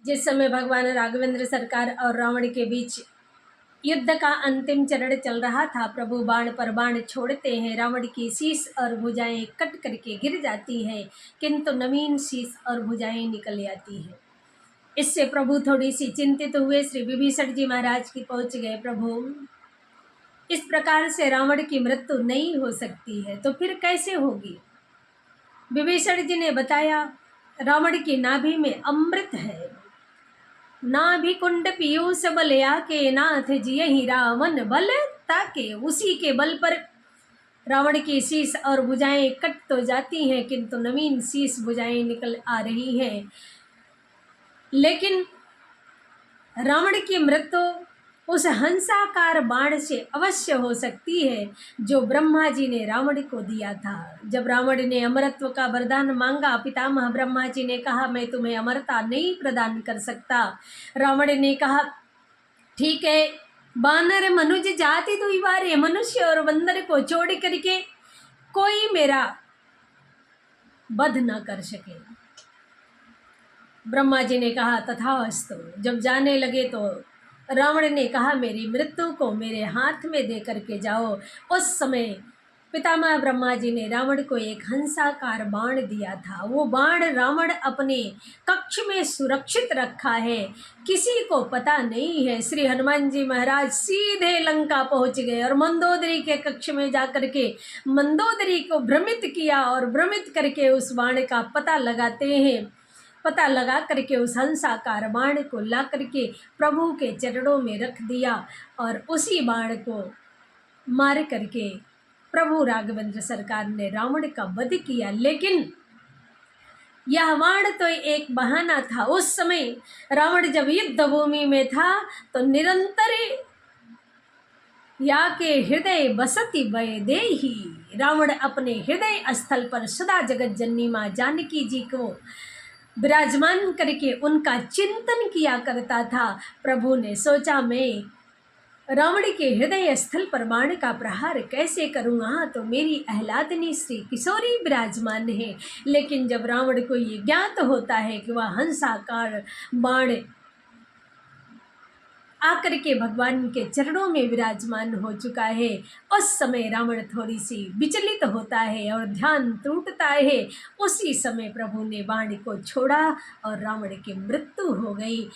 जिस समय भगवान राघवेंद्र सरकार और रावण के बीच युद्ध का अंतिम चरण चल रहा था, प्रभु बाण पर बाण छोड़ते हैं। रावण की शीश और भुजाएं कट करके गिर जाती हैं, किंतु नवीन शीश और भुजाएं निकल आती हैं। इससे प्रभु थोड़ी सी चिंतित हुए। श्री विभीषण जी महाराज की पहुंच गए, प्रभु इस प्रकार से रावण की मृत्यु नहीं हो सकती है, तो फिर कैसे होगी? विभीषण जी ने बताया, रावण की नाभि में अमृत है। नाभि कुंड पीयूष बलया के नाथ जियहि रावण बल ताके। उसी के बल पर रावण की शीश और भुजाएं कट तो जाती हैं, किंतु नवीन शीश भुजाएं निकल आ रही हैं। लेकिन रावण की मृत्यु उस हंसाकार बाण से अवश्य हो सकती है जो ब्रह्मा जी ने रावण को दिया था। जब रावण ने अमरत्व का वरदान मांगा, पितामह ब्रह्मा जी ने कहा, मैं तुम्हें अमरता नहीं प्रदान कर सकता। रावण ने कहा, ठीक है, बानर मनुज जाति दुइवारे, मनुष्य और बंदर को छोड़ करके कोई मेरा वध न कर सके। ब्रह्मा जी ने कहा, तथास्तु। जब जाने लगे तो रावण ने कहा, मेरी मृत्यु को मेरे हाथ में दे करके जाओ। उस समय पितामह ब्रह्मा जी ने रावण को एक हंसाकार बाण दिया था। वो बाण रावण अपने कक्ष में सुरक्षित रखा है, किसी को पता नहीं है। श्री हनुमान जी महाराज सीधे लंका पहुंच गए और मंदोदरी के कक्ष में जाकर के मंदोदरी को भ्रमित किया और भ्रमित करके उस बाण का पता लगाते हैं। पता लगा करके उस हंसाकार बाण को ला करके प्रभु के चरणों में रख दिया और उसी बाण को मार करके प्रभु राघवेंद्र सरकार ने रावण का वध किया। लेकिन यह बाण तो एक बहाना था। उस समय रावण जब युद्ध भूमि में था तो निरंतर या के हृदय बसती वैदेही, रावण अपने हृदय स्थल पर सदा जगत जननी माँ जानकी जी को विराजमान करके उनका चिंतन किया करता था। प्रभु ने सोचा, मैं रावण के हृदय स्थल पर बाण का प्रहार कैसे करूँगा, तो मेरी आह्लादिनी श्री किशोरी विराजमान है। लेकिन जब रावण को ये ज्ञात होता है कि वह हंसाकार बाण आकर के भगवान के चरणों में विराजमान हो चुका है, उस समय रावण थोड़ी सी विचलित होता है और ध्यान टूटता है। उसी समय प्रभु ने बाण को छोड़ा और रावण की मृत्यु हो गई।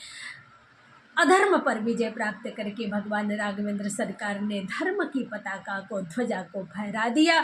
अधर्म पर विजय प्राप्त करके भगवान राघवेंद्र सरकार ने धर्म की पताका को, ध्वजा को फहरा दिया।